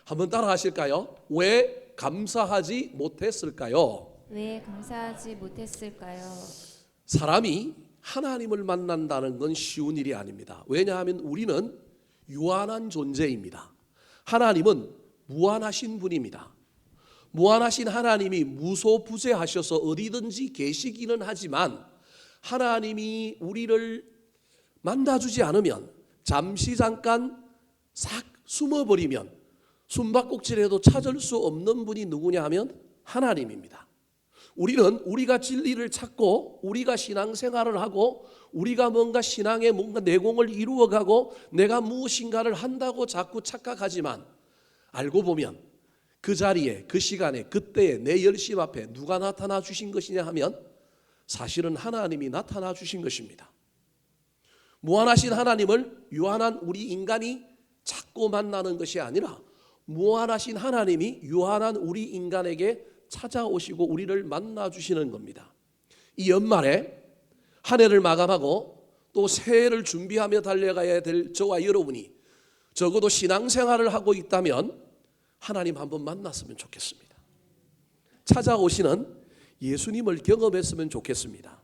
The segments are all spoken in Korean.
한번 따라 하실까요? 왜 감사하지 못했을까요? 왜 감사하지 못했을까요? 사람이 하나님을 만난다는 건 쉬운 일이 아닙니다. 왜냐하면 우리는 유한한 존재입니다. 하나님은 무한하신 분입니다. 무한하신 하나님이 무소부재하셔서 어디든지 계시기는 하지만 하나님이 우리를 만나주지 않으면 잠시 잠깐 싹 숨어버리면 숨바꼭질해도 찾을 수 없는 분이 누구냐 하면 하나님입니다. 우리는 우리가 진리를 찾고 우리가 신앙생활을 하고 우리가 뭔가 신앙의 뭔가 내공을 이루어가고 내가 무엇인가를 한다고 자꾸 착각하지만 알고 보면 그 자리에 그 시간에 그때에 내 열심 앞에 누가 나타나 주신 것이냐 하면 사실은 하나님이 나타나 주신 것입니다. 무한하신 하나님을 유한한 우리 인간이 찾고 만나는 것이 아니라 무한하신 하나님이 유한한 우리 인간에게 찾아오시고 우리를 만나 주시는 겁니다. 이 연말에 한 해를 마감하고 또 새해를 준비하며 달려가야 될 저와 여러분이 적어도 신앙생활을 하고 있다면 하나님 한번 만났으면 좋겠습니다. 찾아오시는 예수님을 경험했으면 좋겠습니다.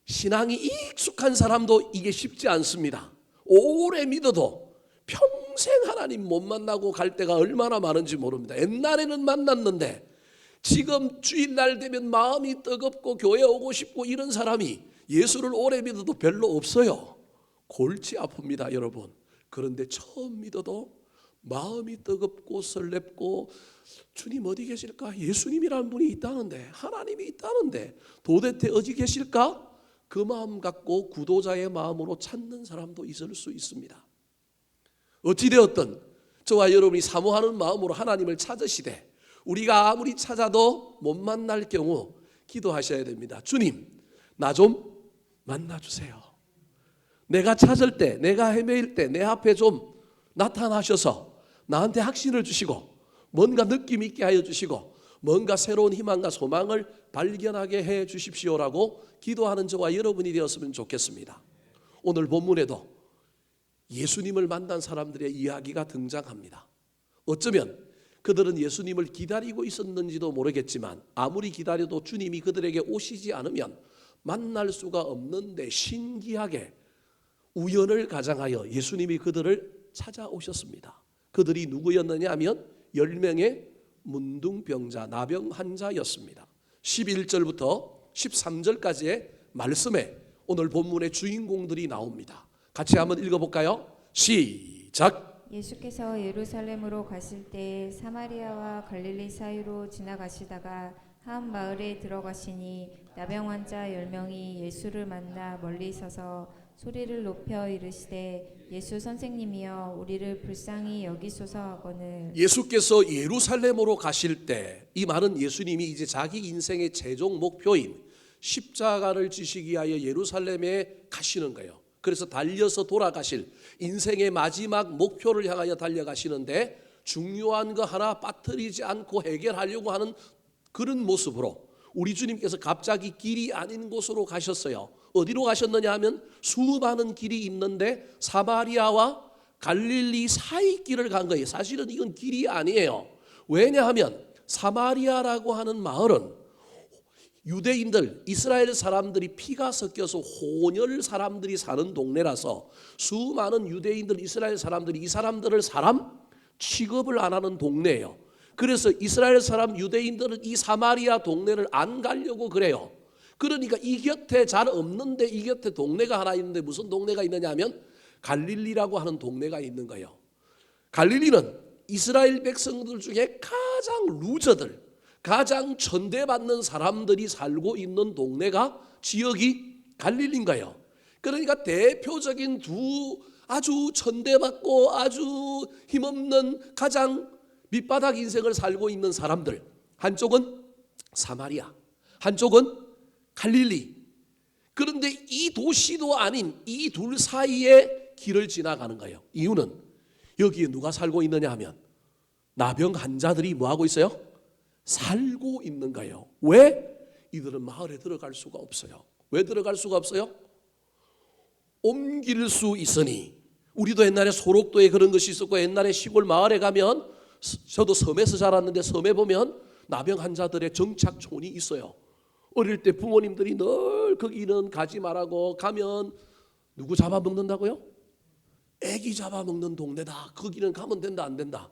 신앙이 익숙한 사람도 이게 쉽지 않습니다. 오래 믿어도 평생 하나님 못 만나고 갈 때가 얼마나 많은지 모릅니다. 옛날에는 만났는데 지금 주일날 되면 마음이 뜨겁고 교회 오고 싶고 이런 사람이 예수를 오래 믿어도 별로 없어요. 골치 아픕니다, 여러분. 그런데 처음 믿어도 마음이 뜨겁고 설렙고 주님 어디 계실까? 예수님이라는 분이 있다는데, 하나님이 있다는데 도대체 어디 계실까? 그 마음 갖고 구도자의 마음으로 찾는 사람도 있을 수 있습니다. 어찌되었든 저와 여러분이 사모하는 마음으로 하나님을 찾으시되 우리가 아무리 찾아도 못 만날 경우 기도하셔야 됩니다. 주님, 나 좀 만나주세요. 내가 찾을 때, 내가 헤매일 때 내 앞에 좀 나타나셔서 나한테 확신을 주시고 뭔가 느낌 있게 하여 주시고 뭔가 새로운 희망과 소망을 발견하게 해 주십시오라고 기도하는 저와 여러분이 되었으면 좋겠습니다. 오늘 본문에도 예수님을 만난 사람들의 이야기가 등장합니다. 어쩌면 그들은 예수님을 기다리고 있었는지도 모르겠지만 아무리 기다려도 주님이 그들에게 오시지 않으면 만날 수가 없는데 신기하게 우연을 가장하여 예수님이 그들을 찾아오셨습니다. 그들이 누구였느냐 하면 10명의 문둥병자, 나병 환자였습니다. 11절부터 13절까지의 말씀에 오늘 본문의 주인공들이 나옵니다. 같이 한번 읽어볼까요? 시작! 예수께서 예루살렘으로 가실 때 사마리아와 갈릴리 사이로 지나가시다가 한 마을에 들어가시니 나병 환자 10명이 예수를 만나 멀리 서서 소리를 높여 이르시되 예수 선생님이여 우리를 불쌍히 여기소서 하거늘. 예수께서 예루살렘으로 가실 때 이 말은 예수님이 이제 자기 인생의 최종 목표인 십자가를 지시기 위하여 예루살렘에 가시는 거예요. 그래서 달려서 돌아가실 인생의 마지막 목표를 향하여 달려가시는데 중요한 거 하나 빠뜨리지 않고 해결하려고 하는 그런 모습으로 우리 주님께서 갑자기 길이 아닌 곳으로 가셨어요. 어디로 가셨느냐 하면 수많은 길이 있는데 사마리아와 갈릴리 사이 길을 간 거예요. 사실은 이건 길이 아니에요. 왜냐하면 사마리아라고 하는 마을은 유대인들, 이스라엘 사람들이 피가 섞여서 혼혈 사람들이 사는 동네라서 수많은 유대인들, 이스라엘 사람들이 이 사람들을 사람 취급을 안 하는 동네예요. 그래서 이스라엘 사람 유대인들은 이 사마리아 동네를 안 가려고 그래요. 그러니까 이 곁에 잘 없는데 이 곁에 동네가 하나 있는데 무슨 동네가 있느냐 하면 갈릴리라고 하는 동네가 있는 거예요. 갈릴리는 이스라엘 백성들 중에 가장 루저들, 가장 천대받는 사람들이 살고 있는 동네가 지역이 갈릴리인가요? 그러니까 대표적인 두 아주 천대받고 아주 힘없는 가장 밑바닥 인생을 살고 있는 사람들, 한쪽은 사마리아, 한쪽은 갈릴리. 그런데 이 도시도 아닌 이 둘 사이에 길을 지나가는 거예요. 이유는 여기에 누가 살고 있느냐 하면 나병 환자들이 뭐하고 있어요? 살고 있는 거예요. 왜? 이들은 마을에 들어갈 수가 없어요. 왜 들어갈 수가 없어요? 옮길 수 있으니. 우리도 옛날에 소록도에 그런 것이 있었고, 옛날에 시골 마을에 가면, 저도 섬에서 자랐는데 섬에 보면 나병 환자들의 정착촌이 있어요. 어릴 때 부모님들이 늘 거기는 가지 말라고, 가면 누구 잡아먹는다고요? 애기 잡아먹는 동네다. 거기는 가면 된다 안 된다.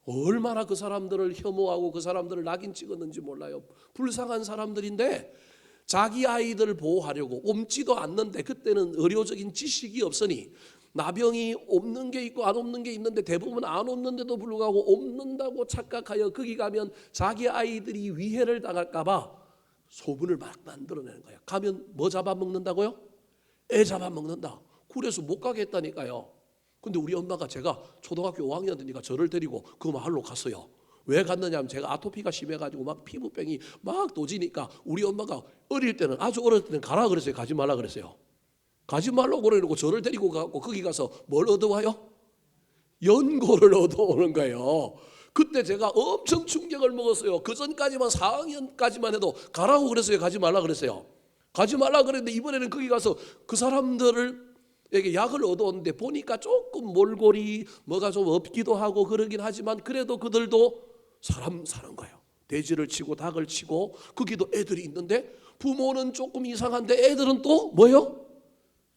얼마나 그 사람들을 혐오하고 그 사람들을 낙인 찍었는지 몰라요. 불쌍한 사람들인데 자기 아이들을 보호하려고 옮지도 않는데, 그때는 의료적인 지식이 없으니 나병이 옮는 게 있고 안 옮는 게 있는데 대부분 안 옮는데도 불구하고 옮는다고 착각하여 거기 가면 자기 아이들이 위해를 당할까 봐 소문을 막 만들어내는 거예요. 가면 뭐 잡아먹는다고요? 애 잡아먹는다. 그래서 못 가게 했다니까요. 근데 우리 엄마가, 제가 초등학교 5학년 되니까 저를 데리고 그 마을로 갔어요. 왜 갔느냐면 제가 아토피가 심해가지고 막 피부병이 막 도지니까 우리 엄마가 어릴 때는, 아주 어릴 때는 가라 그랬어요. 가지 말라 그랬어요. 가지 말라고 그러고 저를 데리고 가고 거기 가서 뭘 얻어와요? 연고를 얻어오는 거예요. 그때 제가 엄청 충격을 먹었어요. 그 전까지만 4학년까지만 해도 가라고 그랬어요. 가지 말라 그랬어요. 가지 말라 그랬는데 이번에는 거기 가서 그 사람들에게 약을 얻어오는데 보니까 조금 몰골이 뭐가 좀 없기도 하고 그러긴 하지만 그래도 그들도 사람 사는 거예요. 돼지를 치고 닭을 치고 거기도 애들이 있는데 부모는 조금 이상한데 애들은 또 뭐예요?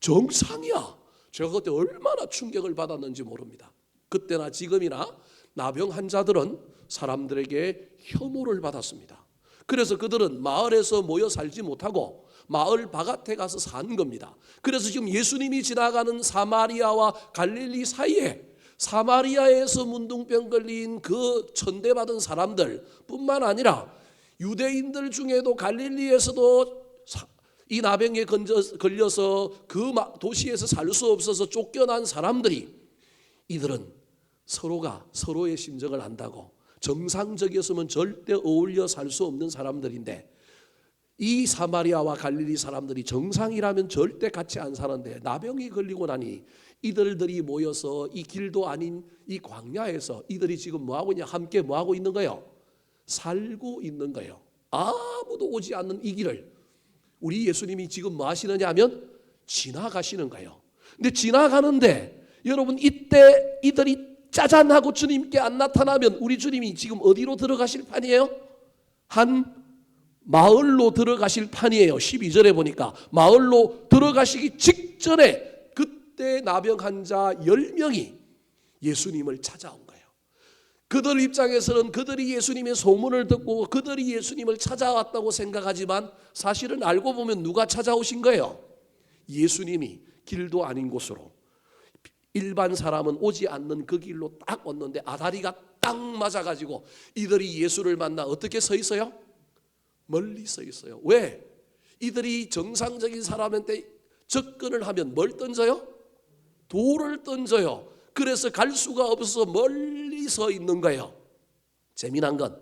정상이야. 제가 그때 얼마나 충격을 받았는지 모릅니다. 그때나 지금이나 나병 환자들은 사람들에게 혐오를 받았습니다. 그래서 그들은 마을에서 모여 살지 못하고 마을 바깥에 가서 산 겁니다. 그래서 지금 예수님이 지나가는 사마리아와 갈릴리 사이에, 사마리아에서 문둥병 걸린 그 천대받은 사람들 뿐만 아니라 유대인들 중에도 갈릴리에서도 이 나병에 걸려서 그 도시에서 살 수 없어서 쫓겨난 사람들이, 이들은 서로가 서로의 심정을 안다고, 정상적이었으면 절대 어울려 살 수 없는 사람들인데, 이 사마리아와 갈릴리 사람들이 정상이라면 절대 같이 안 사는데 나병이 걸리고 나니 이들이 모여서 이 길도 아닌 이 광야에서 이들이 지금 뭐하고 있냐? 함께 뭐하고 있는 거예요? 살고 있는 거예요. 아무도 오지 않는 이 길을 우리 예수님이 지금 뭐 하시느냐 하면 지나가시는 거예요. 근데 지나가는데 여러분, 이때 이들이 짜잔하고 주님께 안 나타나면 우리 주님이 지금 어디로 들어가실 판이에요? 한 마을로 들어가실 판이에요. 12절에 보니까 마을로 들어가시기 직전에 그때 나병 환자 10명이 예수님을 찾아온 거예요. 그들 입장에서는 그들이 예수님의 소문을 듣고 그들이 예수님을 찾아왔다고 생각하지만 사실은 알고 보면 누가 찾아오신 거예요? 예수님이 길도 아닌 곳으로, 일반 사람은 오지 않는 그 길로 딱 왔는데 아다리가 딱 맞아가지고 이들이 예수를 만나 어떻게 서 있어요? 멀리 서 있어요. 왜? 이들이 정상적인 사람한테 접근을 하면 뭘 던져요? 돌을 던져요. 그래서 갈 수가 없어서 멀리 서 있는 거예요. 재미난 건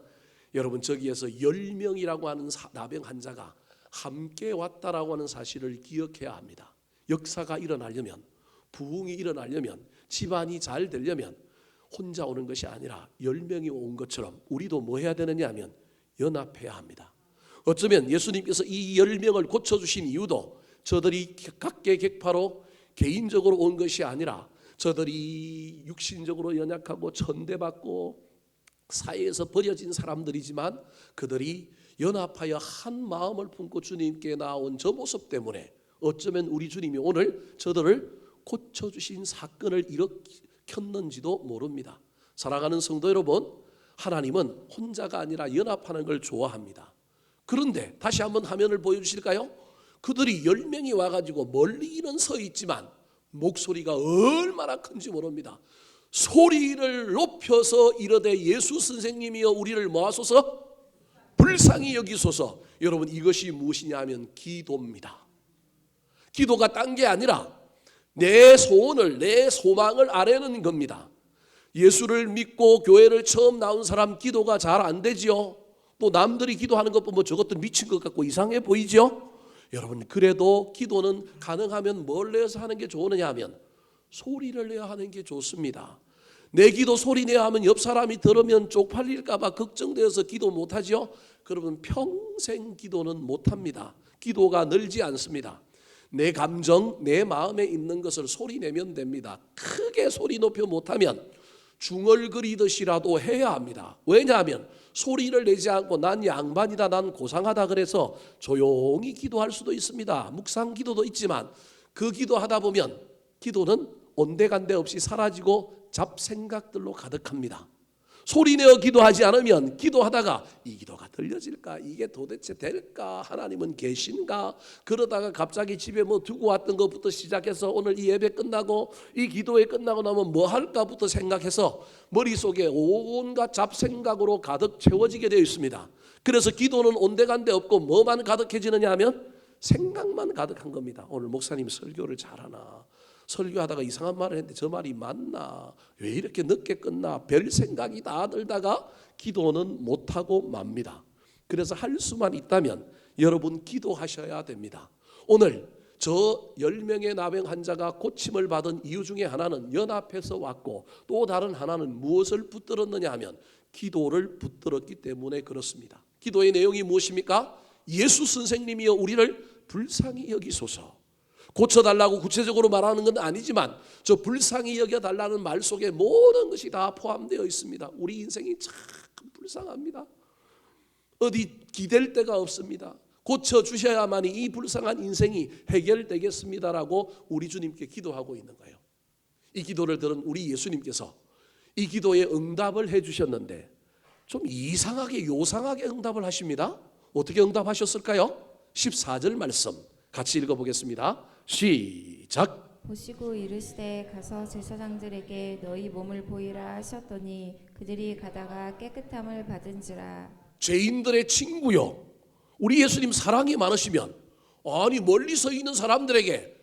여러분, 저기에서 10명이라고 하는 나병 환자가 함께 왔다라고 하는 사실을 기억해야 합니다. 역사가 일어나려면, 부흥이 일어나려면, 집안이 잘 되려면 혼자 오는 것이 아니라 10명이 온 것처럼 우리도 뭐 해야 되느냐 하면 연합해야 합니다. 어쩌면 예수님께서 이 10명을 고쳐주신 이유도 저들이 각계격파로 개인적으로 온 것이 아니라 저들이 육신적으로 연약하고 천대받고 사회에서 버려진 사람들이지만 그들이 연합하여 한 마음을 품고 주님께 나온 저 모습 때문에 어쩌면 우리 주님이 오늘 저들을 고쳐주신 사건을 일으켰는지도 모릅니다. 사랑하는 성도 여러분, 하나님은 혼자가 아니라 연합하는 걸 좋아합니다. 그런데 다시 한번 화면을 보여주실까요? 그들이 10명이 와가지고 멀리는 서 있지만 목소리가 얼마나 큰지 모릅니다. 소리를 높여서 이르되 예수 선생님이여 우리를 모아소서 불쌍히 여기소서. 여러분, 이것이 무엇이냐 하면 기도입니다. 기도가 딴 게 아니라 내 소원을, 내 소망을 아뢰는 겁니다. 예수를 믿고 교회를 처음 나온 사람 기도가 잘 안 되지요. 또 남들이 기도하는 것 보면 저것도 미친 것 같고 이상해 보이죠. 여러분, 그래도 기도는 가능하면 뭘 내서 하는 게 좋으냐 하면 소리를 내야 하는 게 좋습니다. 내 기도 소리 내야 하면 옆 사람이 들으면 쪽팔릴까 봐 걱정되어서 기도 못하죠. 그러면 평생 기도는 못합니다. 기도가 늘지 않습니다. 내 감정, 내 마음에 있는 것을 소리내면 됩니다. 크게 소리 높여 못하면 중얼거리듯이라도 해야 합니다. 왜냐하면 소리를 내지 않고 난 양반이다, 난 고상하다 그래서 조용히 기도할 수도 있습니다. 묵상 기도도 있지만 그 기도하다 보면 기도는 온데간데 없이 사라지고 잡생각들로 가득합니다. 소리내어 기도하지 않으면 기도하다가 이 기도가 들려질까? 이게 도대체 될까? 하나님은 계신가? 그러다가 갑자기 집에 뭐 두고 왔던 것부터 시작해서 오늘 이 예배 끝나고 이 기도회 끝나고 나면 뭐 할까부터 생각해서 머릿속에 온갖 잡생각으로 가득 채워지게 되어 있습니다. 그래서 기도는 온데간데 없고 뭐만 가득해지느냐 하면 생각만 가득한 겁니다. 오늘 목사님 설교를 잘하나? 설교하다가 이상한 말을 했는데 저 말이 맞나? 왜 이렇게 늦게 끝나? 별 생각이 다 들다가 기도는 못하고 맙니다. 그래서 할 수만 있다면 여러분 기도하셔야 됩니다. 오늘 저 10명의 나병 환자가 고침을 받은 이유 중에 하나는 연합해서 왔고 또 다른 하나는 무엇을 붙들었느냐 하면 기도를 붙들었기 때문에 그렇습니다. 기도의 내용이 무엇입니까? 예수 선생님이여 우리를 불쌍히 여기소서. 고쳐달라고 구체적으로 말하는 건 아니지만 저 불쌍히 여겨달라는 말 속에 모든 것이 다 포함되어 있습니다. 우리 인생이 참 불쌍합니다. 어디 기댈 데가 없습니다. 고쳐주셔야만이 이 불쌍한 인생이 해결되겠습니다라고 우리 주님께 기도하고 있는 거예요. 이 기도를 들은 우리 예수님께서 이 기도에 응답을 해주셨는데 좀 이상하게 요상하게 응답을 하십니다. 어떻게 응답하셨을까요? 14절 말씀 같이 읽어보겠습니다. 시작. 보시고 이르시되 가서 제사장들에게 너희 몸을 보이라 하셨더니 그들이 가다가 깨끗함을 받은지라. 죄인들의 친구요. 우리 예수님 사랑이 많으시면 아니 멀리서 있는 사람들에게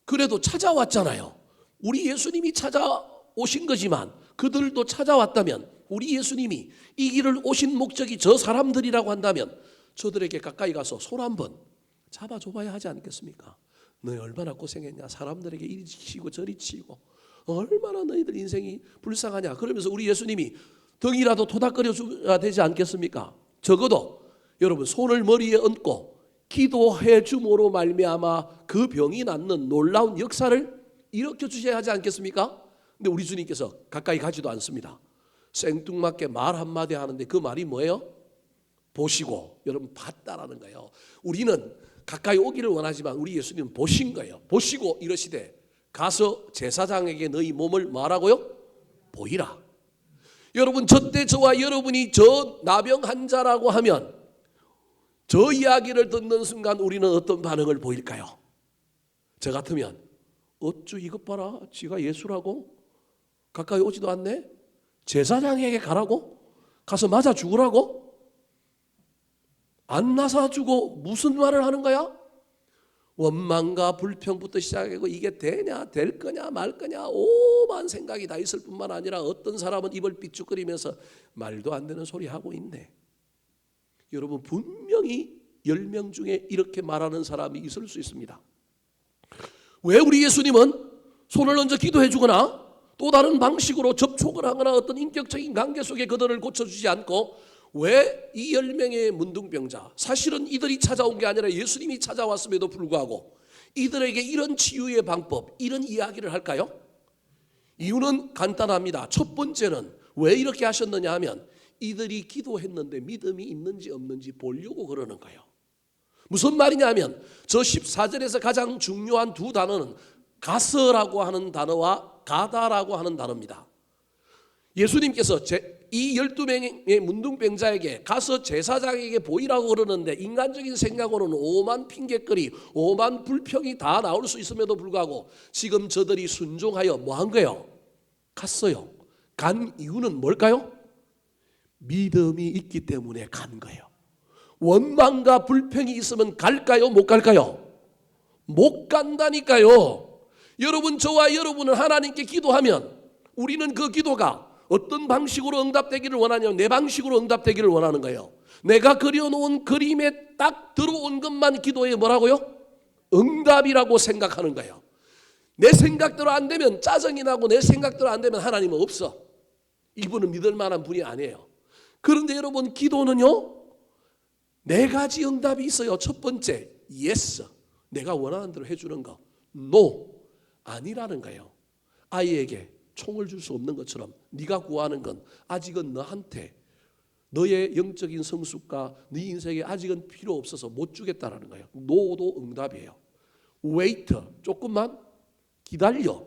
그래도 찾아왔잖아요. 우리 예수님이 찾아오신 거지만 그들도 찾아왔다면 우리 예수님이 이 길을 오신 목적이 저 사람들이라고 한다면 저들에게 가까이 가서 손 한번 잡아줘봐야 하지 않겠습니까? 너희 얼마나 고생했냐. 사람들에게 이리 치고 저리 치고 얼마나 너희들 인생이 불쌍하냐. 그러면서 우리 예수님이 등이라도 토닥거려 줘야 되지 않겠습니까? 적어도 여러분 손을 머리에 얹고 기도해 줌으로 말미암아 그 병이 낫는 놀라운 역사를 일으켜 주셔야 하지 않겠습니까? 근데 우리 주님께서 가까이 가지도 않습니다. 생뚱맞게 말 한마디 하는데 그 말이 뭐예요? 보시고. 여러분 봤다라는 거예요. 우리는 가까이 오기를 원하지만 우리 예수님은 보신 거예요. 보시고 이러시되 가서 제사장에게 너희 몸을 뭐하라고요? 보이라. 여러분 저때 저와 여러분이 저 나병 환자라고 하면 저 이야기를 듣는 순간 우리는 어떤 반응을 보일까요? 저 같으면 어쭈 이것 봐라. 지가 예수라고? 가까이 오지도 않네? 제사장에게 가라고? 가서 맞아 죽으라고? 안 나서주고 무슨 말을 하는 거야? 원망과 불평부터 시작하고 이게 되냐 될 거냐 말 거냐 오만 생각이 다 있을 뿐만 아니라 어떤 사람은 입을 삐죽거리면서 말도 안 되는 소리 하고 있네. 여러분 분명히 10명 중에 이렇게 말하는 사람이 있을 수 있습니다. 왜 우리 예수님은 손을 얹어 기도해 주거나 또 다른 방식으로 접촉을 하거나 어떤 인격적인 관계 속에 그들을 고쳐주지 않고 왜 이 10명의 문둥병자, 사실은 이들이 찾아온 게 아니라 예수님이 찾아왔음에도 불구하고 이들에게 이런 치유의 방법, 이런 이야기를 할까요? 이유는 간단합니다. 첫 번째는 왜 이렇게 하셨느냐 하면 이들이 기도했는데 믿음이 있는지 없는지 보려고 그러는 거예요. 무슨 말이냐 하면 저 14절에서 가장 중요한 두 단어는 가서라고 하는 단어와 가다라고 하는 단어입니다. 예수님께서 이 12명의 문둥병자에게 가서 제사장에게 보이라고 그러는데 인간적인 생각으로는 오만 핑계거리, 오만 불평이 다 나올 수 있음에도 불구하고 지금 저들이 순종하여 뭐 한 거예요? 갔어요. 간 이유는 뭘까요? 믿음이 있기 때문에 간 거예요. 원망과 불평이 있으면 갈까요? 못 갈까요? 못 간다니까요. 여러분 저와 여러분은 하나님께 기도하면 우리는 그 기도가 어떤 방식으로 응답되기를 원하냐면 내 방식으로 응답되기를 원하는 거예요. 내가 그려놓은 그림에 딱 들어온 것만 기도에 뭐라고요? 응답이라고 생각하는 거예요. 내 생각대로 안 되면 짜증이 나고 내 생각대로 안 되면 하나님은 없어. 이분은 믿을 만한 분이 아니에요. 그런데 여러분 기도는요 4가지 응답이 있어요. 첫 번째 yes, 내가 원하는 대로 해주는 거 no, 아니라는 거예요. 아이에게 총을 줄 수 없는 것처럼 네가 구하는 건 아직은 너한테 너의 영적인 성숙과 네 인생에 아직은 필요 없어서 못 주겠다라는 거예요. no도 응답이에요. wait, 조금만 기다려,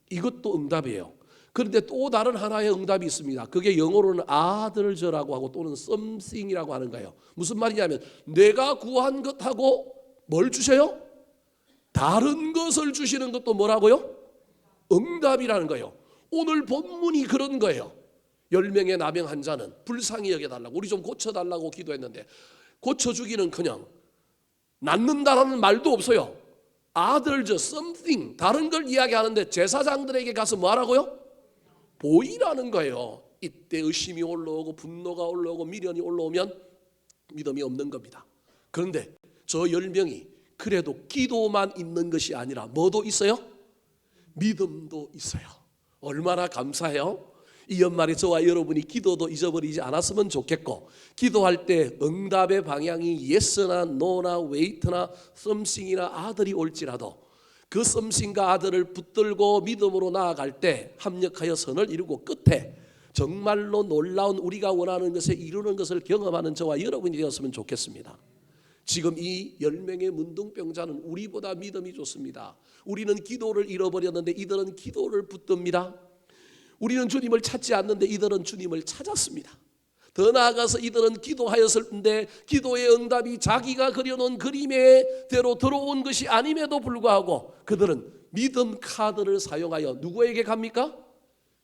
이것도 응답이에요. 그런데 또 다른 하나의 응답이 있습니다. 그게 영어로는 아들저라고 하고 또는 something이라고 하는 거예요. 무슨 말이냐면 내가 구한 것하고 뭘 주세요? 다른 것을 주시는 것도 뭐라고요? 응답이라는 거예요. 오늘 본문이 그런 거예요. 10명의 나병 환자는 불쌍히 여겨달라고, 우리 좀 고쳐달라고 기도했는데 고쳐주기는 그냥 낫는다라는 말도 없어요. 아들저 something, 다른 걸 이야기하는데 제사장들에게 가서 뭐하라고요? 보이라는 거예요. 이때 의심이 올라오고 분노가 올라오고 미련이 올라오면 믿음이 없는 겁니다. 그런데 저 10명이 그래도 기도만 있는 것이 아니라 뭐도 있어요? 믿음도 있어요. 얼마나 감사해요. 이 연말에 저와 여러분이 기도도 잊어버리지 않았으면 좋겠고, 기도할 때 응답의 방향이 yes나 no나 wait나 something이나 아들이 올지라도 그 something과 아들을 붙들고 믿음으로 나아갈 때 합력하여 선을 이루고 끝에 정말로 놀라운 우리가 원하는 것에 이루는 것을 경험하는 저와 여러분이 되었으면 좋겠습니다. 지금 이 10명의 문둥병자는 우리보다 믿음이 좋습니다. 우리는 기도를 잃어버렸는데 이들은 기도를 붙듭니다. 우리는 주님을 찾지 않는데 이들은 주님을 찾았습니다. 더 나아가서 이들은 기도하였을때 기도의 응답이 자기가 그려놓은 그림의대로 들어온 것이 아님에도 불구하고 그들은 믿음 카드를 사용하여 누구에게 갑니까?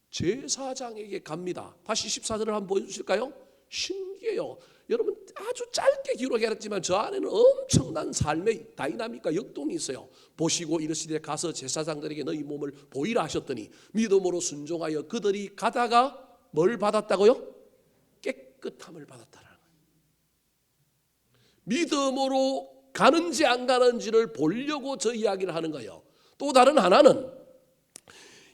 제사장에게 갑니다. 다시 14절을 한번 보여주실까요? 신기해요. 여러분 아주 짧게 기록했지만 저 안에는 엄청난 삶의 다이나믹과 역동이 있어요. 보시고 이르시되 가서 제사장들에게 너희 몸을 보이라 하셨더니 믿음으로 순종하여 그들이 가다가 뭘 받았다고요? 깨끗함을 받았다는 거예요. 믿음으로 가는지 안 가는지를 보려고 저 이야기를 하는 거예요. 또 다른 하나는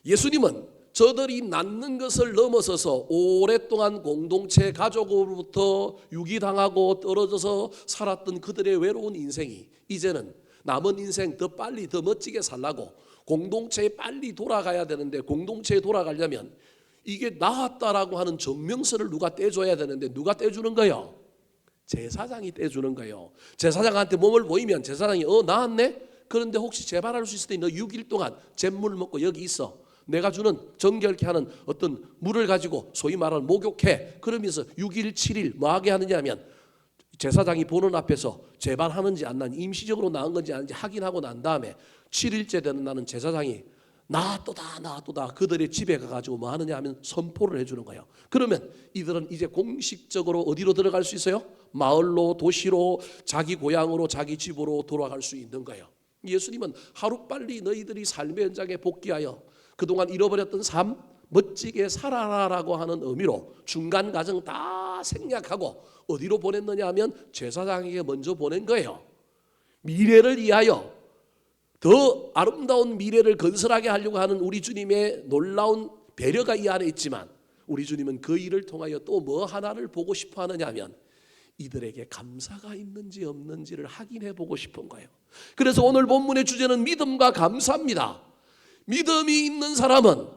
예수님은 저들이 낳는 것을 넘어서서 오랫동안 공동체 가족으로부터 유기당하고 떨어져서 살았던 그들의 외로운 인생이 이제는 남은 인생 더 빨리 더 멋지게 살라고 공동체에 빨리 돌아가야 되는데, 공동체에 돌아가려면 이게 나았다라고 하는 증명서를 누가 떼줘야 되는데 누가 떼주는 거예요? 제사장이 떼주는 거예요. 제사장한테 몸을 보이면 제사장이 나았네? 그런데 혹시 재발할 수 있을 때 너 6일 동안 잿물 먹고 여기 있어. 내가 주는 정결케 하는 어떤 물을 가지고 소위 말하는 목욕해. 그러면서 6일 7일 뭐 하게 하느냐 하면 제사장이 보는 앞에서 재발하는지 안 나는지 임시적으로 나은 건지 아닌지 확인하고 난 다음에 7일째 되는 날은 제사장이 나았도다 그들의 집에 가가지고 뭐 하느냐 하면 선포를 해주는 거예요. 그러면 이들은 이제 공식적으로 어디로 들어갈 수 있어요? 마을로, 도시로, 자기 고향으로, 자기 집으로 돌아갈 수 있는 거예요. 예수님은 하루빨리 너희들이 삶의 현장에 복귀하여 그동안 잃어버렸던 삶 멋지게 살아라라고 하는 의미로 중간 과정 다 생략하고 어디로 보냈느냐 하면 제사장에게 먼저 보낸 거예요. 미래를 위하여 더 아름다운 미래를 건설하게 하려고 하는 우리 주님의 놀라운 배려가 이 안에 있지만 우리 주님은 그 일을 통하여 또 뭐 하나를 보고 싶어 하느냐 하면 이들에게 감사가 있는지 없는지를 확인해 보고 싶은 거예요. 그래서 오늘 본문의 주제는 믿음과 감사입니다. 믿음이 있는 사람은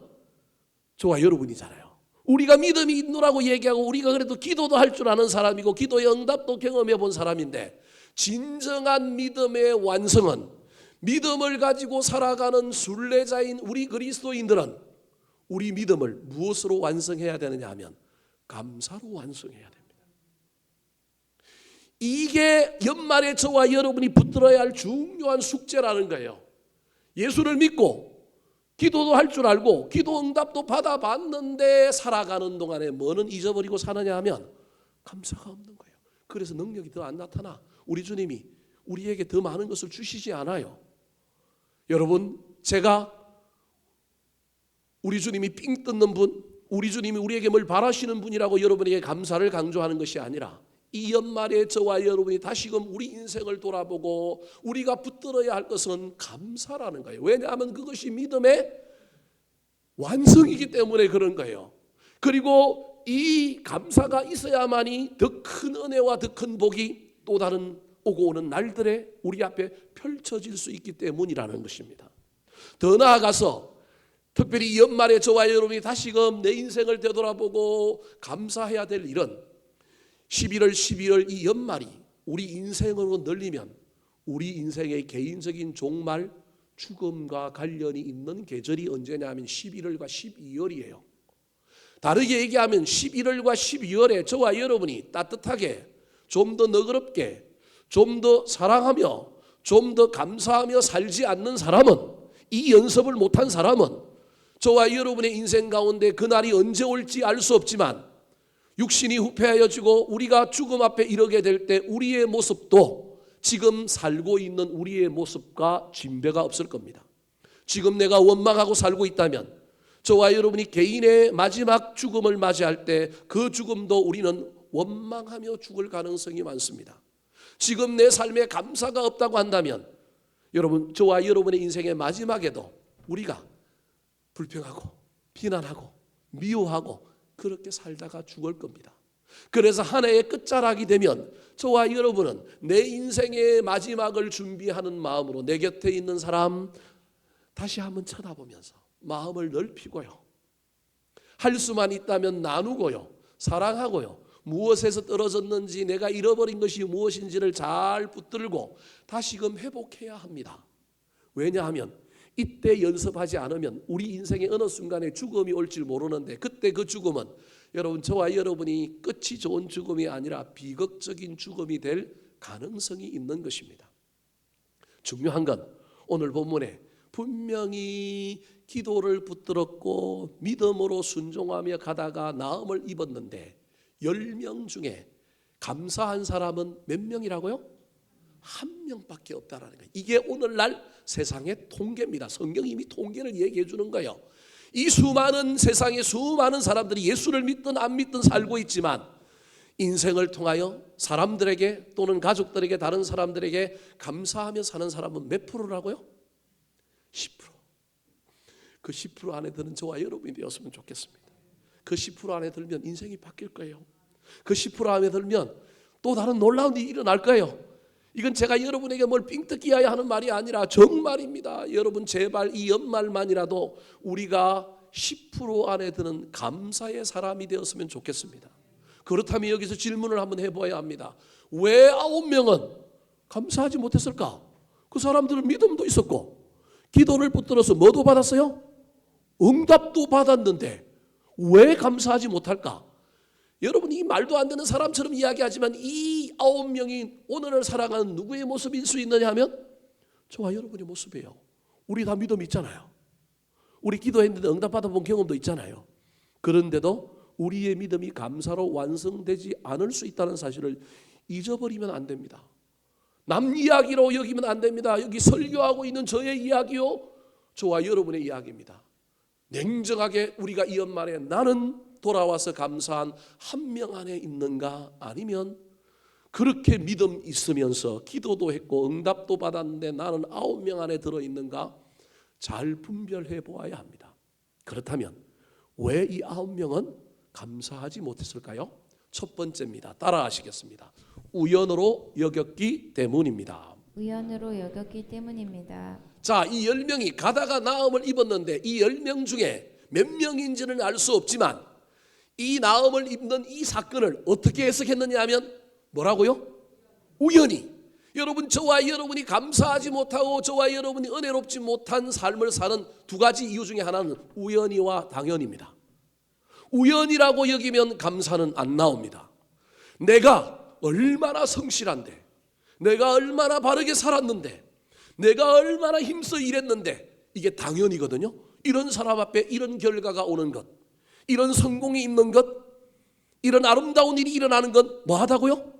저와 여러분이잖아요. 우리가 믿음이 있노라고 얘기하고 우리가 그래도 기도도 할 줄 아는 사람이고 기도의 응답도 경험해 본 사람인데, 진정한 믿음의 완성은 믿음을 가지고 살아가는 순례자인 우리 그리스도인들은 우리 믿음을 무엇으로 완성해야 되느냐 하면 감사로 완성해야 됩니다. 이게 연말에 저와 여러분이 붙들어야 할 중요한 숙제라는 거예요. 예수를 믿고 기도도 할 줄 알고 기도 응답도 받아봤는데 살아가는 동안에 뭐는 잊어버리고 사느냐 하면 감사가 없는 거예요. 그래서 능력이 더 안 나타나. 우리 주님이 우리에게 더 많은 것을 주시지 않아요. 여러분, 제가 우리 주님이 삥 뜯는 분, 우리 주님이 우리에게 뭘 바라시는 분이라고 여러분에게 감사를 강조하는 것이 아니라 이 연말에 저와 여러분이 다시금 우리 인생을 돌아보고 우리가 붙들어야 할 것은 감사라는 거예요. 왜냐하면 그것이 믿음의 완성이기 때문에 그런 거예요. 그리고 이 감사가 있어야만이 더 큰 은혜와 더 큰 복이 또 다른 오고 오는 날들에 우리 앞에 펼쳐질 수 있기 때문이라는 것입니다. 더 나아가서 특별히 이 연말에 저와 여러분이 다시금 내 인생을 되돌아보고 감사해야 될 일은 11월 12월 이 연말이 우리 인생으로 늘리면 우리 인생의 개인적인 종말 죽음과 관련이 있는 계절이 언제냐면 11월과 12월이에요. 다르게 얘기하면 11월과 12월에 저와 여러분이 따뜻하게 좀 더 너그럽게 좀 더 사랑하며 좀 더 감사하며 살지 않는 사람은, 이 연습을 못한 사람은 저와 여러분의 인생 가운데 그날이 언제 올지 알 수 없지만 육신이 후패하여지고 우리가 죽음 앞에 이르게 될 때 우리의 모습도 지금 살고 있는 우리의 모습과 진배가 없을 겁니다. 지금 내가 원망하고 살고 있다면 저와 여러분이 개인의 마지막 죽음을 맞이할 때 그 죽음도 우리는 원망하며 죽을 가능성이 많습니다. 지금 내 삶에 감사가 없다고 한다면 여러분, 저와 여러분의 인생의 마지막에도 우리가 불평하고 비난하고 미워하고 그렇게 살다가 죽을 겁니다. 그래서 한 해의 끝자락이 되면 저와 여러분은 내 인생의 마지막을 준비하는 마음으로 내 곁에 있는 사람 다시 한번 쳐다보면서 마음을 넓히고요, 할 수만 있다면 나누고요, 사랑하고요, 무엇에서 떨어졌는지 내가 잃어버린 것이 무엇인지를 잘 붙들고 다시금 회복해야 합니다. 왜냐하면 이때 연습하지 않으면 우리 인생의 어느 순간에 죽음이 올지 모르는데 그때 그 죽음은 여러분, 저와 여러분이 끝이 좋은 죽음이 아니라 비극적인 죽음이 될 가능성이 있는 것입니다. 중요한 건 오늘 본문에 분명히 기도를 붙들었고 믿음으로 순종하며 가다가 나음을 입었는데 10명 중에 감사한 사람은 몇 명이라고요? 1명밖에 없다라는 거예요. 이게 오늘날 세상의 통계입니다. 성경이 이미 통계를 얘기해 주는 거예요. 이 수많은 세상의 수많은 사람들이 예수를 믿든 안 믿든 살고 있지만 인생을 통하여 사람들에게 또는 가족들에게 다른 사람들에게 감사하며 사는 사람은 몇 프로라고요? 10%. 그 10% 안에 드는 저와 여러분이 되었으면 좋겠습니다. 그 10% 안에 들면 인생이 바뀔 거예요. 그 10% 안에 들면 또 다른 놀라운 일이 일어날 거예요. 이건 제가 여러분에게 뭘 삥뜯기야 하는 말이 아니라 정말입니다. 여러분, 제발 이 연말만이라도 우리가 10% 안에 드는 감사의 사람이 되었으면 좋겠습니다. 그렇다면 여기서 질문을 한번 해봐야 합니다. 왜 9명은 감사하지 못했을까? 그 사람들은 믿음도 있었고 기도를 붙들어서 뭐도 받았어요? 응답도 받았는데 왜 감사하지 못할까? 여러분, 이 말도 안 되는 사람처럼 이야기하지만 이 9명이 오늘을 살아가는 누구의 모습일 수 있느냐 하면 저와 여러분의 모습이에요. 우리 다 믿음 있잖아요. 우리 기도했는데 응답 받아본 경험도 있잖아요. 그런데도 우리의 믿음이 감사로 완성되지 않을 수 있다는 사실을 잊어버리면 안 됩니다. 남 이야기로 여기면 안 됩니다. 여기 설교하고 있는 저의 이야기요, 저와 여러분의 이야기입니다. 냉정하게 우리가 이 연말에 나는 돌아와서 감사한 1명 안에 있는가, 아니면 그렇게 믿음 있으면서 기도도 했고 응답도 받았는데 나는 9명 안에 들어있는가 잘 분별해 보아야 합니다. 그렇다면 왜 이 9명은 감사하지 못했을까요? 첫 번째입니다. 따라하시겠습니다. 우연으로 여겼기 때문입니다. 우연으로 여겼기 때문입니다. 자, 이 10명이 가다가 나음을 입었는데 이 10명 중에 몇 명인지는 알 수 없지만 이 나음을 입는 이 사건을 어떻게 해석했느냐 하면 뭐라고요? 우연히. 여러분, 저와 여러분이 감사하지 못하고 저와 여러분이 은혜롭지 못한 삶을 사는 두 가지 이유 중에 하나는 우연이와 당연입니다. 우연이라고 여기면 감사는 안 나옵니다. 내가 얼마나 성실한데, 내가 얼마나 바르게 살았는데, 내가 얼마나 힘써 일했는데, 이게 당연이거든요. 이런 사람 앞에 이런 결과가 오는 것, 이런 성공이 있는 것, 이런 아름다운 일이 일어나는 건 뭐하다고요?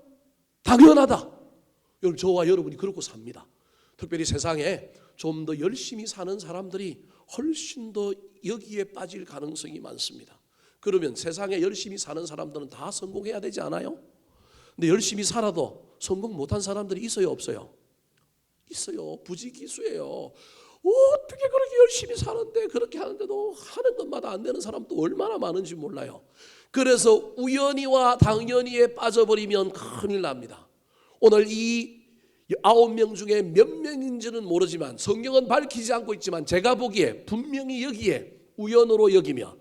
당연하다. 여러분, 저와 여러분이 그렇고 삽니다. 특별히 세상에 좀 더 열심히 사는 사람들이 훨씬 더 여기에 빠질 가능성이 많습니다. 그러면 세상에 열심히 사는 사람들은 다 성공해야 되지 않아요? 근데 열심히 살아도 성공 못한 사람들이 있어요, 없어요? 있어요. 부지기수예요. 어떻게 그렇게 열심히 사는데 그렇게 하는데도 하는 것마다 안 되는 사람도 얼마나 많은지 몰라요. 그래서 우연히와 당연히에 빠져버리면 큰일 납니다. 오늘 이 9명 중에 몇 명인지는 모르지만 성경은 밝히지 않고 있지만 제가 보기에 분명히 여기에 우연으로 여기며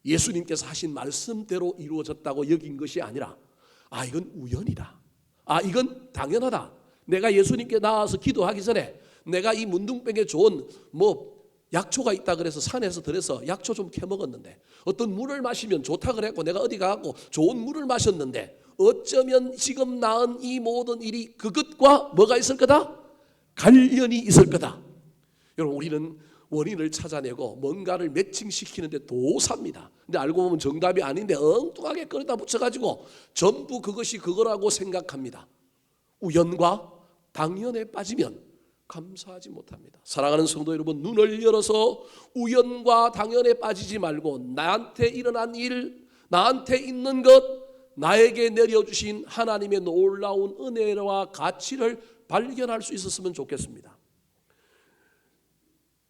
예수님께서 하신 말씀대로 이루어졌다고 여긴 것이 아니라 이건 우연이다. 이건 당연하다. 내가 예수님께 나와서 기도하기 전에 내가 이 문둥병에 좋은 약초가 있다 그래서 산에서 들여서 약초 좀 캐먹었는데 어떤 물을 마시면 좋다 그랬고 내가 어디 가고 좋은 물을 마셨는데 어쩌면 지금 낳은 이 모든 일이 그것과 뭐가 있을 거다? 관련이 있을 거다. 여러분 우리는 원인을 찾아내고 뭔가를 매칭시키는데 도사입니다. 근데 알고 보면 정답이 아닌데 엉뚱하게 끌어다 붙여가지고 전부 그것이 그거라고 생각합니다. 우연과 당연에 빠지면 감사하지 못합니다. 사랑하는 성도 여러분, 눈을 열어서 우연과 당연에 빠지지 말고 나한테 일어난 일, 나한테 있는 것, 나에게 내려주신 하나님의 놀라운 은혜와 가치를 발견할 수 있었으면 좋겠습니다.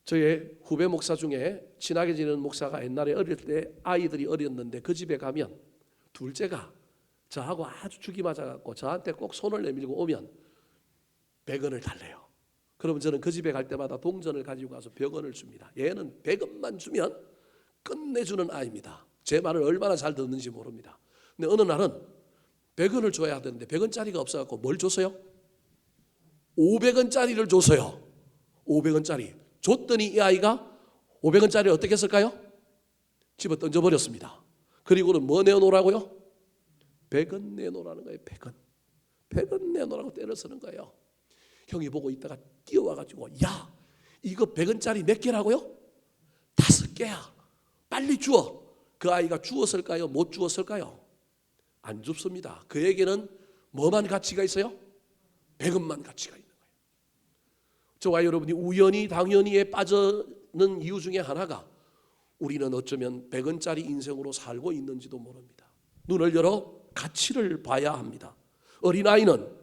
저의 후배 목사 중에 친하게 지내는 목사가 옛날에 어릴 때 아이들이 어렸는데 그 집에 가면 둘째가 저하고 아주 죽이 맞아갖고 저한테 꼭 손을 내밀고 오면 100원을 달래요. 그러면 저는 그 집에 갈 때마다 동전을 가지고 가서 100원을 줍니다. 얘는 100원만 주면 끝내주는 아이입니다. 제 말을 얼마나 잘 듣는지 모릅니다. 근데 어느 날은 100원을 줘야 되는데 100원짜리가 없어갖고 뭘 줬어요? 500원짜리를 줬어요. 500원짜리 줬더니 이 아이가 500원짜리를 어떻게 했을까요? 집어 던져버렸습니다. 그리고는 뭐 내놓으라고요? 100원 내놓으라는 거예요. 100원. 100원 내놓으라고 때를 쓰는 거예요. 형이 보고 있다가 뛰어와가지고 야 이거 100원짜리 몇 개라고요? 5개야. 빨리 주어. 그 아이가 주었을까요? 못 주었을까요? 안 줍습니다. 그에게는 뭐만 가치가 있어요? 100원만 가치가 있는 거예요. 저와 여러분이 우연히 당연히에 빠지는 이유 중에 하나가 우리는 어쩌면 100원짜리 인생으로 살고 있는지도 모릅니다. 눈을 열어 가치를 봐야 합니다. 어린아이는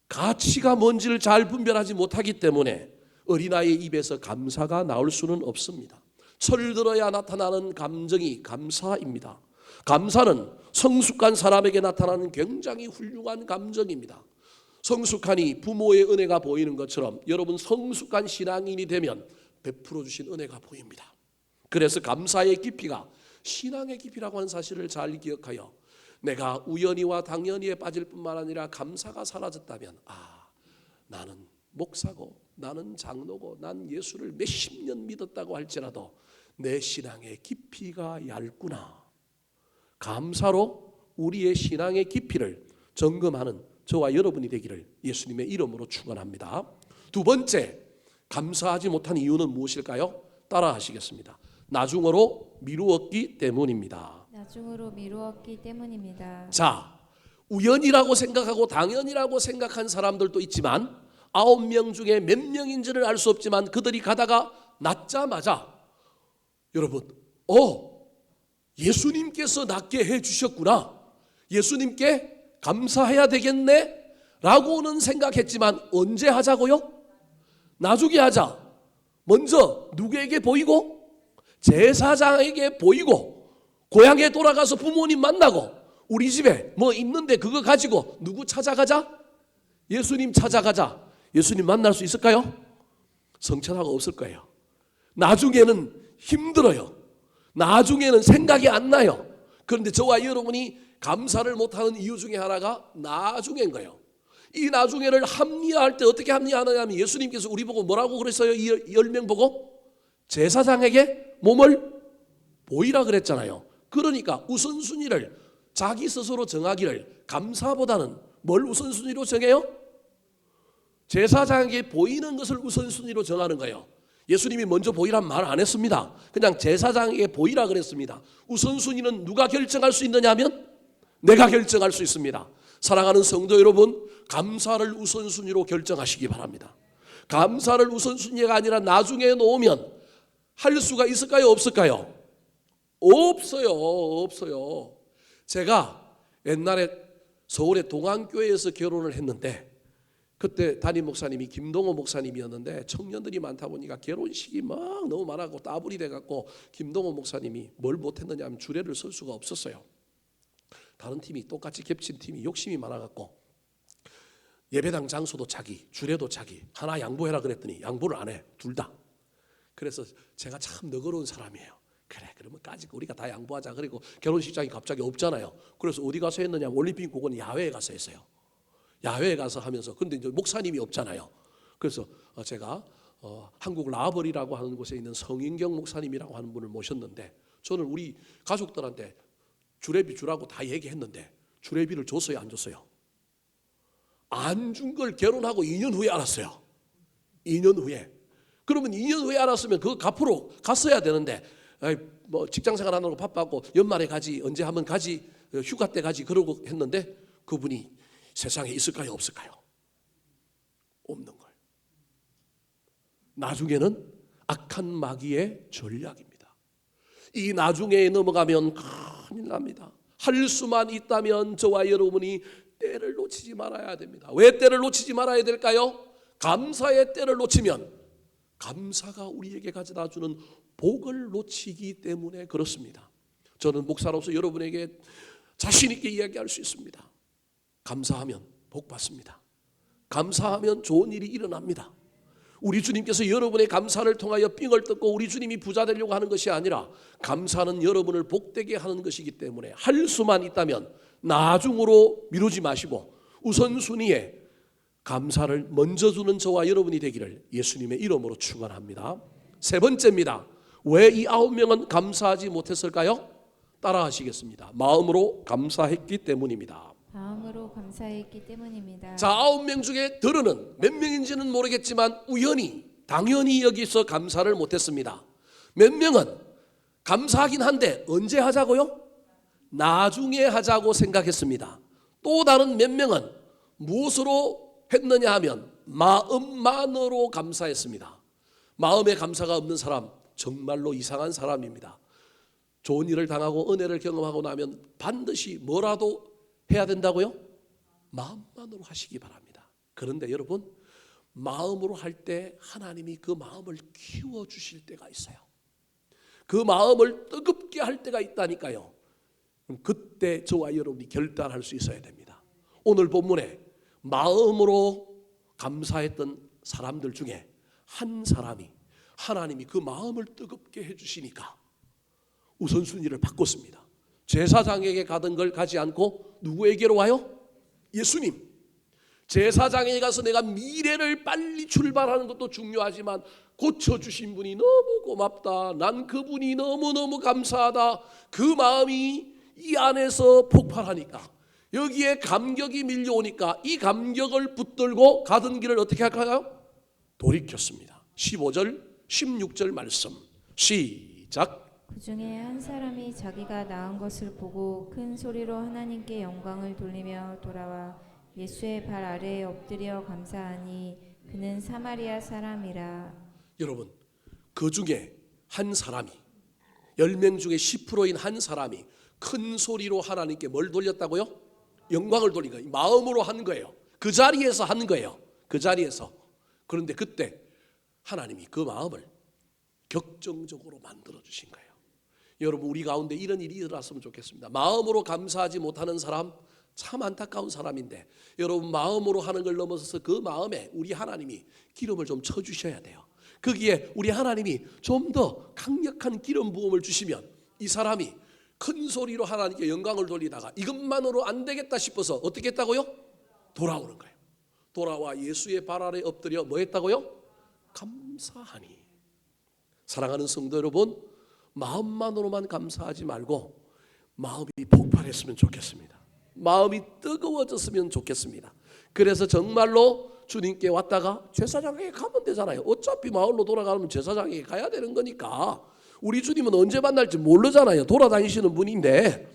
가치가 뭔지를 잘 분별하지 못하기 때문에 어린아이의 입에서 감사가 나올 수는 없습니다. 철들어야 나타나는 감정이 감사입니다. 감사는 성숙한 사람에게 나타나는 굉장히 훌륭한 감정입니다. 성숙하니 부모의 은혜가 보이는 것처럼 여러분 성숙한 신앙인이 되면 베풀어 주신 은혜가 보입니다. 그래서 감사의 깊이가 신앙의 깊이라고 하는 사실을 잘 기억하여 내가 우연히와 당연히에 빠질 뿐만 아니라 감사가 사라졌다면 나는 목사고 나는 장로고 난 예수를 몇십 년 믿었다고 할지라도 내 신앙의 깊이가 얇구나. 감사로 우리의 신앙의 깊이를 점검하는 저와 여러분이 되기를 예수님의 이름으로 축원합니다. 두 번째, 감사하지 못한 이유는 무엇일까요? 따라 하시겠습니다. 나중으로 미루었기 때문입니다. 나중으로 미루었기 때문입니다. 자, 우연이라고 생각하고 당연이라고 생각한 사람들도 있지만 9명 중에 몇 명인지를 알 수 없지만 그들이 가다가 낳자마자 여러분 예수님께서 낫게 해주셨구나, 예수님께 감사해야 되겠네 라고는 생각했지만 언제 하자고요? 나중에 하자. 먼저 누구에게 보이고? 제사장에게 보이고 고향에 돌아가서 부모님 만나고 우리 집에 뭐 있는데 그거 가지고 누구 찾아가자? 예수님 찾아가자. 예수님 만날 수 있을까요? 성천하고 없을 거예요. 나중에는 힘들어요. 나중에는 생각이 안 나요. 그런데 저와 여러분이 감사를 못하는 이유 중에 하나가 나중에인 거예요. 이 나중에를 합리화할 때 어떻게 합리화하느냐 하면 예수님께서 우리 보고 뭐라고 그랬어요? 이 10명 보고 제사장에게 몸을 보이라 그랬잖아요. 그러니까 우선순위를 자기 스스로 정하기를 감사보다는 뭘 우선순위로 정해요? 제사장에게 보이는 것을 우선순위로 정하는 거예요. 예수님이 먼저 보이란 말 안 했습니다. 그냥 제사장에게 보이라 그랬습니다. 우선순위는 누가 결정할 수 있느냐 하면 내가 결정할 수 있습니다. 사랑하는 성도 여러분, 감사를 우선순위로 결정하시기 바랍니다. 감사를 우선순위가 아니라 나중에 놓으면 할 수가 있을까요? 없을까요? 없어요. 제가 옛날에 서울의 동안교회에서 결혼을 했는데 그때 담임 목사님이 김동호 목사님이었는데 청년들이 많다 보니까 결혼식이 막 너무 많아고 따블이 돼갖고 김동호 목사님이 뭘 못했느냐 하면 주례를 설 수가 없었어요. 다른 팀이 똑같이 겹친 팀이 욕심이 많아갖고 예배당 장소도 자기, 주례도 자기. 하나 양보해라 그랬더니 양보를 안 해. 둘 다. 그래서 제가 참 너그러운 사람이에요. 그래, 그러면 까짓 우리가 다 양보하자. 그리고 결혼식장이 갑자기 없잖아요. 그래서 어디 가서 했느냐? 올림픽 공원 야외에 가서 했어요. 야외에 가서 하면서. 근데 이제 목사님이 없잖아요. 그래서 제가 한국 라버리라고 하는 곳에 있는 성인경 목사님이라고 하는 분을 모셨는데, 저는 우리 가족들한테 주례비 주라고 다 얘기했는데 주례비를 줬어요, 안 줬어요? 안 준 걸 결혼하고 2년 후에 알았어요. 2년 후에. 그러면 2년 후에 알았으면 그거 갚으러 갔어야 되는데, 뭐 직장 생활 안 하고 바빠고 연말에 가지, 언제 하면 가지, 휴가 때 가지 그러고 했는데, 그분이 세상에 있을까요, 없을까요? 없는 거예요. 나중에는 악한 마귀의 전략입니다. 이 나중에 넘어가면 큰일 납니다. 할 수만 있다면 저와 여러분이 때를 놓치지 말아야 됩니다. 왜 때를 놓치지 말아야 될까요? 감사의 때를 놓치면 감사가 우리에게 가져다 주는 복을 놓치기 때문에 그렇습니다. 저는 목사로서 여러분에게 자신 있게 이야기할 수 있습니다. 감사하면 복 받습니다. 감사하면 좋은 일이 일어납니다. 우리 주님께서 여러분의 감사를 통하여 삥을 뜯고 우리 주님이 부자 되려고 하는 것이 아니라, 감사는 여러분을 복되게 하는 것이기 때문에 할 수만 있다면 나중으로 미루지 마시고 우선순위에 감사를 먼저 주는 저와 여러분이 되기를 예수님의 이름으로 축원합니다. 세 번째입니다. 왜 이 9명은 감사하지 못했을까요? 따라하시겠습니다. 마음으로 감사했기 때문입니다. 마음으로 감사했기 때문입니다. 자, 9명 중에 들으는 몇 명인지는 모르겠지만 우연히, 당연히 여기서 감사를 못했습니다. 몇 명은 감사하긴 한데 언제 하자고요? 나중에 하자고 생각했습니다. 또 다른 몇 명은 무엇으로 했느냐 하면 마음만으로 감사했습니다. 마음에 감사가 없는 사람 정말로 이상한 사람입니다. 좋은 일을 당하고 은혜를 경험하고 나면 반드시 뭐라도 해야 된다고요? 마음만으로 하시기 바랍니다. 그런데 여러분, 마음으로 할 때 하나님이 그 마음을 키워주실 때가 있어요. 그 마음을 뜨겁게 할 때가 있다니까요. 그때 저와 여러분이 결단할 수 있어야 됩니다. 오늘 본문에 마음으로 감사했던 사람들 중에 한 사람이 하나님이 그 마음을 뜨겁게 해주시니까 우선순위를 바꿨습니다. 제사장에게 가던 걸 가지 않고 누구에게로 와요? 예수님. 제사장에게 가서 내가 미래를 빨리 출발하는 것도 중요하지만 고쳐주신 분이 너무 고맙다, 난 그분이 너무너무 감사하다, 그 마음이 이 안에서 폭발하니까, 여기에 감격이 밀려오니까 이 감격을 붙들고 가던 길을 어떻게 할까요? 돌이켰습니다. 15절 16절 말씀 시작. 그 중에 한 사람이 자기가 나은 것을 보고 큰 소리로 하나님께 영광을 돌리며 돌아와 예수의 발 아래에 엎드려 감사하니 그는 사마리아 사람이라. 여러분, 그 중에 한 사람이, 10명 중에 10%인 한 사람이 큰 소리로 하나님께 뭘 돌렸다고요? 영광을 돌린 거예요. 마음으로 한 거예요. 그 자리에서 한 거예요. 그 자리에서. 그런데 그때 하나님이 그 마음을 격정적으로 만들어 주신 거예요. 여러분, 우리 가운데 이런 일이 일어났으면 좋겠습니다. 마음으로 감사하지 못하는 사람 참 안타까운 사람인데, 여러분 마음으로 하는 걸 넘어서서 그 마음에 우리 하나님이 기름을 좀 쳐주셔야 돼요. 거기에 우리 하나님이 좀 더 강력한 기름 부음을 주시면 이 사람이 큰 소리로 하나님께 영광을 돌리다가 이것만으로 안 되겠다 싶어서 어떻게 했다고요? 돌아오는 거예요. 돌아와 예수의 발 아래 엎드려 뭐 했다고요? 감사하니. 사랑하는 성도 여러분, 마음만으로만 감사하지 말고 마음이 폭발했으면 좋겠습니다. 마음이 뜨거워졌으면 좋겠습니다. 그래서 정말로 주님께 왔다가 제사장에게 가면 되잖아요. 어차피 마을로 돌아가면 제사장에게 가야 되는 거니까. 우리 주님은 언제 만날지 모르잖아요. 돌아다니시는 분인데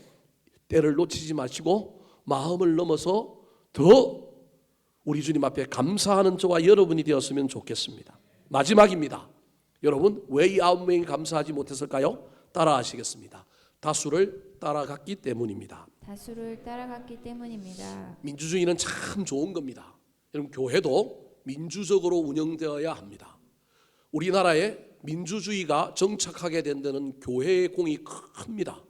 때를 놓치지 마시고 마음을 넘어서 더 우리 주님 앞에 감사하는 저와 여러분이 되었으면 좋겠습니다. 마지막입니다. 여러분, 왜 이 9명이 감사하지 못했을까요? 따라하시겠습니다. 다수를 따라갔기 때문입니다. 다수를 따라갔기 때문입니다. 민주주의는 참 좋은 겁니다. 여러분, 교회도 민주적으로 운영되어야 합니다. 우리나라에 민주주의가 정착하게 된 데는 교회의 공이 큽니다.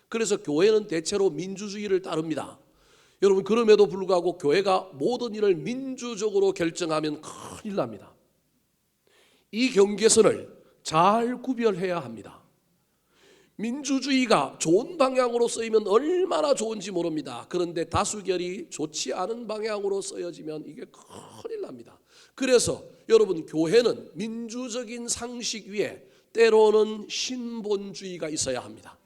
그래서 교회는 대체로 민주주의를 따릅니다. 여러분, 그럼에도 불구하고 교회가 모든 일을 민주적으로 결정하면 큰일 납니다. 이 경계선을 잘 구별해야 합니다. 민주주의가 좋은 방향으로 쓰이면 얼마나 좋은지 모릅니다. 그런데 다수결이 좋지 않은 방향으로 쓰여지면 이게 큰일 납니다. 그래서 여러분, 교회는 민주적인 상식 위에 때로는 신본주의가 있어야 합니다.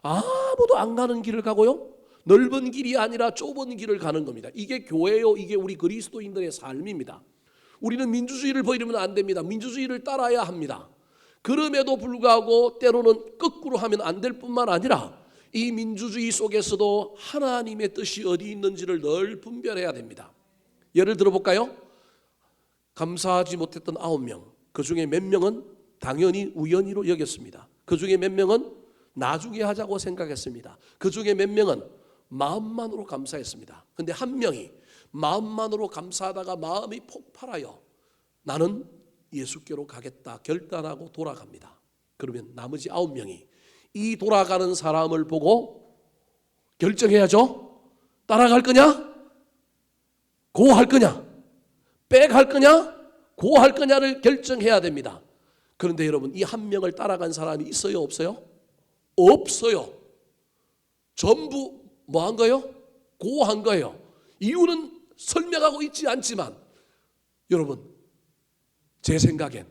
아무도 안 가는 길을 가고요, 넓은 길이 아니라 좁은 길을 가는 겁니다. 이게 교회요, 이게 우리 그리스도인들의 삶입니다. 우리는 민주주의를 버리면 안 됩니다. 민주주의를 따라야 합니다. 그럼에도 불구하고 때로는 거꾸로 하면 안 될 뿐만 아니라 이 민주주의 속에서도 하나님의 뜻이 어디 있는지를 늘 분별해야 됩니다. 예를 들어볼까요? 감사하지 못했던 9명, 그 중에 몇 명은 당연히 우연히로 여겼습니다. 그 중에 몇 명은 나중에 하자고 생각했습니다. 그 중에 몇 명은 마음만으로 감사했습니다. 근데 한 명이 마음만으로 감사하다가 마음이 폭발하여 나는 예수께로 가겠다 결단하고 돌아갑니다. 그러면 나머지 9명이 이 돌아가는 사람을 보고 결정해야죠. 따라갈 거냐? 고할 거냐? 백할 거냐? 고할 거냐를 결정해야 됩니다. 그런데 여러분, 이 한 명을 따라간 사람이 있어요, 없어요? 없어요. 전부 뭐 한 거예요? 고한 거예요. 이유는 설명하고 있지 않지만 여러분, 제 생각엔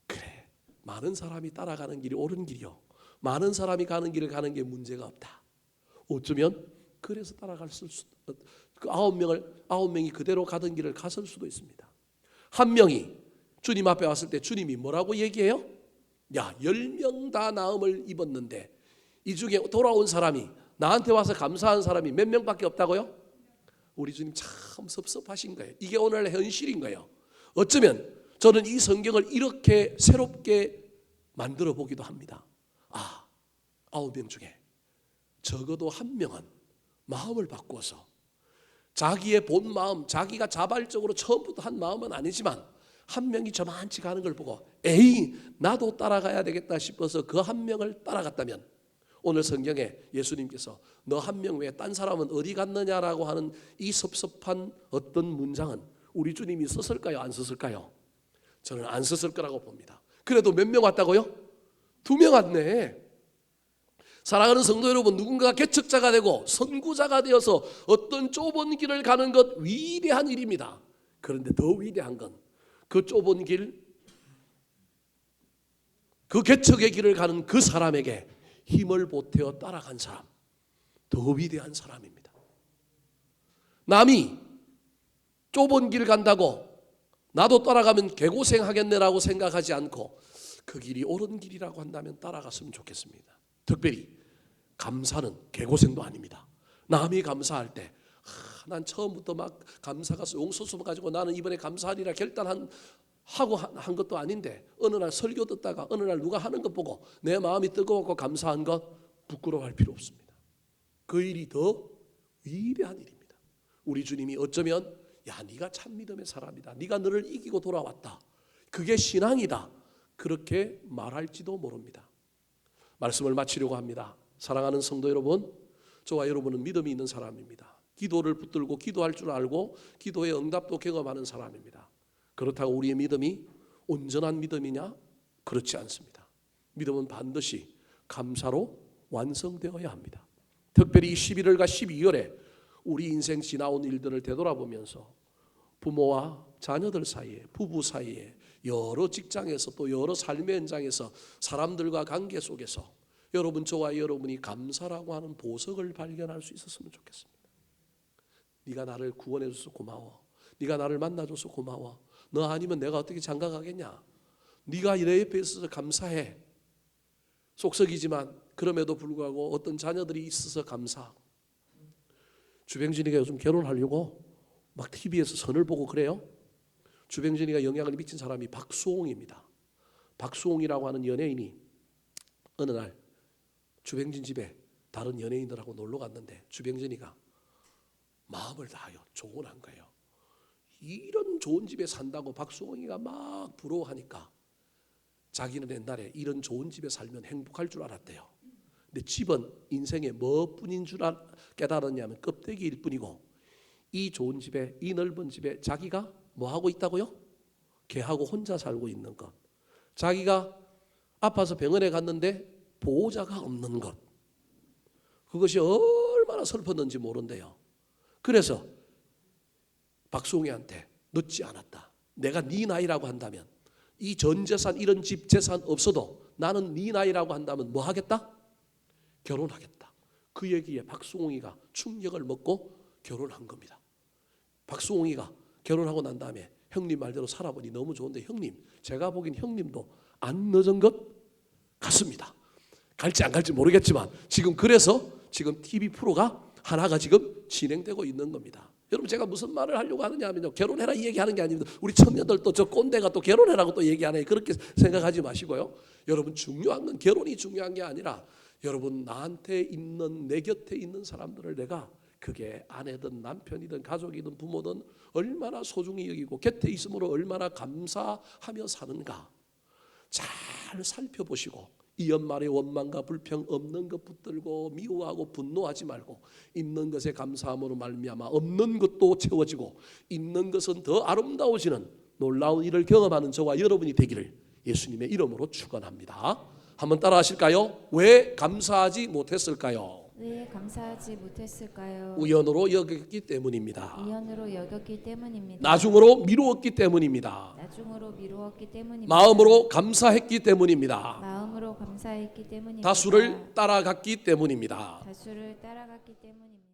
그래, 많은 사람이 따라가는 길이 옳은 길이요, 많은 사람이 가는 길을 가는 게 문제가 없다. 어쩌면 그래서 따라갈 수, 그 9명이 그대로 가던 길을 갔을 수도 있습니다. 한 명이 주님 앞에 왔을 때 주님이 뭐라고 얘기해요? 야, 10명 다 나음을 입었는데 이 중에 돌아온 사람이, 나한테 와서 감사한 사람이 몇 명밖에 없다고요? 우리 주님 참 섭섭하신 거예요. 이게 오늘날 현실인 거예요. 어쩌면 저는 이 성경을 이렇게 새롭게 만들어 보기도 합니다. 9명 중에 적어도 한 명은 마음을 바꾸어서 자기의 본 마음, 자기가 자발적으로 처음부터 한 마음은 아니지만 한 명이 저만치 가는 걸 보고 에이, 나도 따라가야 되겠다 싶어서 그 한 명을 따라갔다면, 오늘 성경에 예수님께서 너 한 명 외에 딴 사람은 어디 갔느냐라고 하는 이 섭섭한 어떤 문장은 우리 주님이 썼을까요, 안 썼을까요? 저는 안 썼을 거라고 봅니다. 그래도 몇 명 왔다고요? 2명 왔네. 사랑하는 성도 여러분, 누군가가 개척자가 되고 선구자가 되어서 어떤 좁은 길을 가는 것 위대한 일입니다. 그런데 더 위대한 건 그 좁은 길, 그 개척의 길을 가는 그 사람에게 힘을 보태어 따라간 사람, 더 위대한 사람입니다. 남이 좁은 길 간다고 나도 따라가면 개고생하겠네라고 생각하지 않고 그 길이 옳은 길이라고 한다면 따라갔으면 좋겠습니다. 특별히 감사는 개고생도 아닙니다. 남이 감사할 때 난 처음부터 막 감사가 용솟아 가지고 나는 이번에 감사하리라 결단한 것도 아닌데 어느 날 설교 듣다가 어느 날 누가 하는 것 보고 내 마음이 뜨거웠고 감사한 것, 부끄러워할 필요 없습니다. 그 일이 더 위대한 일입니다. 우리 주님이 어쩌면 야, 네가 참 믿음의 사람이다, 네가 너를 이기고 돌아왔다, 그게 신앙이다, 그렇게 말할지도 모릅니다. 말씀을 마치려고 합니다. 사랑하는 성도 여러분, 저와 여러분은 믿음이 있는 사람입니다. 기도를 붙들고 기도할 줄 알고 기도의 응답도 경험하는 사람입니다. 그렇다고 우리의 믿음이 온전한 믿음이냐? 그렇지 않습니다. 믿음은 반드시 감사로 완성되어야 합니다. 특별히 11월과 12월에 우리 인생 지나온 일들을 되돌아보면서 부모와 자녀들 사이에, 부부 사이에, 여러 직장에서 또 여러 삶의 현장에서 사람들과 관계 속에서 여러분, 저와 여러분이 감사라고 하는 보석을 발견할 수 있었으면 좋겠습니다. 네가 나를 구원해줘서 고마워, 네가 나를 만나줘서 고마워, 너 아니면 내가 어떻게 장가가겠냐, 네가 내 옆에 있어서 감사해. 속썩이지만 그럼에도 불구하고 어떤 자녀들이 있어서 감사. 주병진이가 요즘 결혼하려고 막 TV에서 선을 보고 그래요. 주병진이가 영향을 미친 사람이 박수홍입니다. 박수홍이라고 하는 연예인이 어느 날 주병진 집에 다른 연예인들하고 놀러 갔는데 주병진이가 마음을 다하여 조언한 거예요. 이런 좋은 집에 산다고 박수홍이가 막 부러워하니까 자기는 옛날에 이런 좋은 집에 살면 행복할 줄 알았대요. 근데 집은 인생의 뭐뿐인 줄 깨달았냐면 껍데기일 뿐이고 이 좋은 집에, 이 넓은 집에 자기가 뭐 하고 있다고요? 걔하고 혼자 살고 있는 것. 자기가 아파서 병원에 갔는데 보호자가 없는 것. 그것이 얼마나 슬펐는지 모른대요. 그래서 박수홍이한테 늦지 않았다. 내가 네 나이라고 한다면, 이 전 재산 이런 집 재산 없어도 나는 네 나이라고 한다면 뭐 하겠다? 결혼하겠다. 그 얘기에 박수홍이가 충격을 먹고 결혼한 겁니다. 박수홍이가 결혼하고 난 다음에 형님 말대로 살아보니 너무 좋은데, 형님, 제가 보기엔 형님도 안 늦은 것 같습니다. 갈지 안 갈지 모르겠지만 지금 그래서 지금 TV 프로가 하나가 지금 진행되고 있는 겁니다. 여러분, 제가 무슨 말을 하려고 하느냐 하면요, 결혼해라 이 얘기하는 게 아닙니다. 우리 청년들도 저 꼰대가 또 결혼해라고 또 얘기하네, 그렇게 생각하지 마시고요. 여러분, 중요한 건 결혼이 중요한 게 아니라 여러분, 나한테 있는, 내 곁에 있는 사람들을 내가, 그게 아내든 남편이든 가족이든 부모든 얼마나 소중히 여기고 곁에 있음으로 얼마나 감사하며 사는가 잘 살펴보시고, 이 연말에 원망과 불평 없는 것 붙들고 미워하고 분노하지 말고, 있는 것에 감사함으로 말미암아 없는 것도 채워지고 있는 것은 더 아름다워지는 놀라운 일을 경험하는 저와 여러분이 되기를 예수님의 이름으로 축원합니다. 한번 따라 하실까요? 왜 감사하지 못했을까요? 왜 감사하지 못했을까요? 우연으로 여겼기 때문입니다. 우연으로 여겼기 때문입니다. 나중으로 미루었기 때문입니다. 나중으로 미루었기 때문입니다. 마음으로 감사했기 때문입니다. 마음으로 감사했기 때문입니다. 다수를 따라갔기 때문입니다. 다수를 따라갔기 때문입니다.